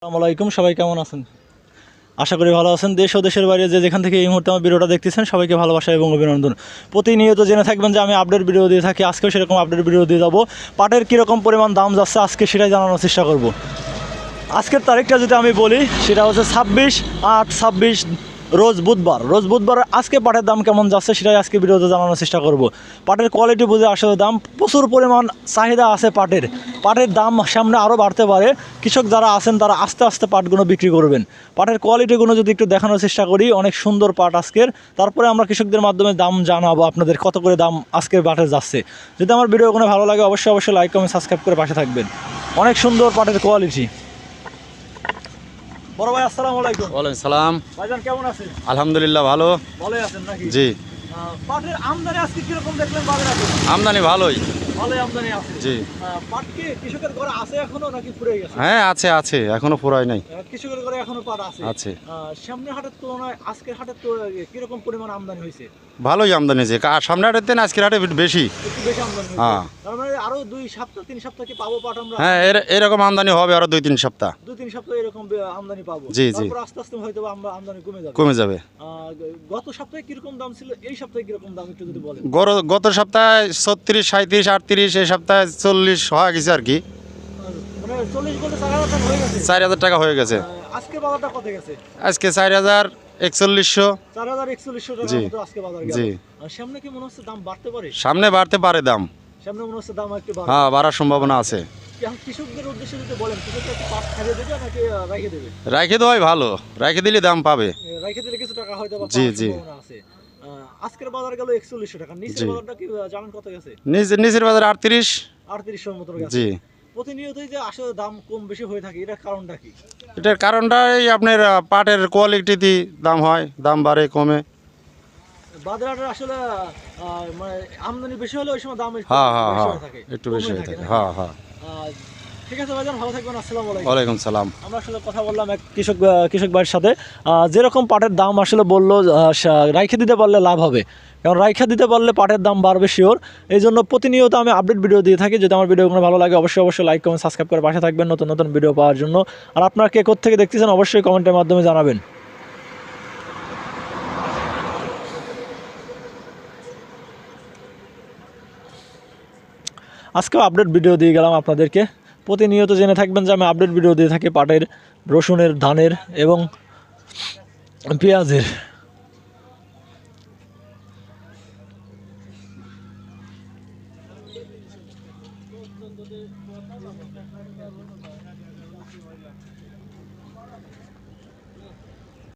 আসসালামু আলাইকুম, সবাই কেমন আছেন? আশা করি ভালো আছেন। দেশ ও দেশের বাইরে যে যেখান থেকে এই মুহূর্তে আমার ভিডিওটা দেখতেছেন সবাইকে ভালোবাসা এবং অভিনন্দন। প্রতিনিয়ত জেনে থাকবেন যে আমি আপডেট ভিডিও দিয়ে থাকি। আজকেও সেরকম আপডেট ভিডিও দিয়ে যাবো। পাটের কীরকম পরিমাণ দাম যাচ্ছে আজকে সেটাই জানানোর চেষ্টা করব। আজকের তারিখটা যদি আমি বলি সেটা হচ্ছে 26/8/26 রোজ বুধবার। আজকে পাটের দাম কেমন যাচ্ছে সেটাই আজকে ভিডিওতে জানানোর চেষ্টা করব। পাটের কোয়ালিটি বুঝে আসলে দাম প্রচুর পরিমাণ চাহিদা আছে পাটের দাম সামনে আরও বাড়তে পারে। কৃষক যারা আছেন তারা আস্তে আস্তে পাটগুলো বিক্রি করবেন। পাটের কোয়ালিটিগুলো যদি একটু দেখানোর চেষ্টা করি, অনেক সুন্দর পাট আজকের। তারপরে আমরা কৃষকদের মাধ্যমে দাম জানাবো আপনাদের কত করে দাম আজকের পাটের যাচ্ছে। যদি আমার ভিডিও কোনো ভালো লাগে অবশ্যই লাইক কমেন্ট সাবস্ক্রাইব করে পাশে থাকবেন। অনেক সুন্দর পাটের কোয়ালিটি। বড় ভাই আসসালামু আলাইকুম। ওয়ালাইকুম সালাম। ভাইজান কেমন আছেন? আলহামদুলিল্লাহ ভালো। ভালোই আছেন নাকি? জি। পাটের আমদানি আজকে কিরকম দেখলেন বাজারে? আমদানি ভালোই। ভালোই আমদানি আছে। জি। পাট কি কৃষকের ঘরে আছে এখনো নাকি ফুরিয়ে গেছে? হ্যাঁ আছে এখনো ফুরাই নাই। কৃষকের ঘরে এখনো পাট আছে। আছে। সামনের হাটের তুলনায় আজকের হাটের তো কিরকম পরিমাণ আমদানি হয়েছে? ভালোই আমদানি হয়েছে। সামনে হাটের দিন আজকের হাটে বেশি। একটু বেশি আমদানি হয়েছে। হ্যাঁ। তার মানে আরো 2-3 সপ্তাহ কি পাবো পাট আমরা? হ্যাঁ এরকম আমদানি হবে আরো 2-3 সপ্তাহ। 2-3 সপ্তাহ এরকম আমদানি পাবো। জি। তারপর আস্তে আস্তে হয়তো আমরা আমদানি কমে যাবে। গত সপ্তাহে কিরকম দাম ছিল, এই সপ্তাহে কিরকম দাম একটু যদি বলেন? গত সপ্তাহে 36, 37, 38, এই সপ্তাহে 40 হয়ে গেছে আর কি। মানে 40 বলতে 4000 টাকা হয়ে গেছে। 4000 টাকা হয়ে গেছে। আজকে বাজারটা কত গেছে? আজকে 4100। 4100 টাকা মতো আজকে বাজার গেল। জি। সামনে কি মনে হচ্ছে দাম বাড়তে পারে? সামনে বাড়তে পারে দাম। সামনে মনে হচ্ছে দাম একটু বাড়বে। হ্যাঁ বাড়ার সম্ভাবনা আছে। কৃষকদের উদ্দেশ্যে যদি বলেন, কৃষকরা কি পাট ছাড়িয়ে দেবে নাকি রেখে দেবে? রাখে দেওয়াই ভালো, রাখে দিলে দাম পাবে। রেখে দিলে কিছু টাকা হয়তো পাওয়ার জি। সম্ভাবনা আছে। আজকের বাজার গেল 4100 টাকা। নিচের বাজারটা কি জানেন কত গেছে? নিচের বাজার 38। 3800 মতো গেছে। জি। প্রতিনিয়তই যে আসলে দাম কম বেশি হয়ে থাকে, এটার কারণটা কি? এটার কারণটাই আপনার পাটের কোয়ালিটিতে দাম হয়, দাম বাড়ে কমে। বাজারে আসলে মানে আমদানি বেশি হলে ওই সময় দাম একটু বেশি হয়ে থাকে। একটু বেশি হয়ে থাকে। হ্যাঁ। ঠিক আছে ভাইজান, ভালো থাকবেন। আসসালামু আলাইকুম। ওয়ালাইকুম সালাম। আমরা আসলে কথা বললাম এক কৃষক ভাইয়ের সাথে। যেরকম পাটের দাম আসলে বললো রাইখে দিতে পারলে লাভ হবে, কারণ রাইখে দিতে পারলে পাটের দাম বাড়বে শিওর। এই জন্য প্রতিনিয়ত আমি আপডেট ভিডিও দিয়ে থাকি। যদি আমার ভিডিওগুলো ভালো লাগে অবশ্যই লাইক কমেন্ট সাবস্ক্রাইব করে পাশে থাকবেন নতুন ভিডিও পাওয়ার জন্য। আর আপনারা কে কোত্থেকে দেখতেছেন অবশ্যই কমেন্টের মাধ্যমে জানাবেন। আজকেও আপডেট ভিডিও দিয়ে গেলাম আপনাদেরকে। প্রতিনিয়ত জেনে থাকবেন যে আমি আপডেট ভিডিও দিয়ে থাকি পাটের, রসুনের, ধানের এবং পেঁয়াজের।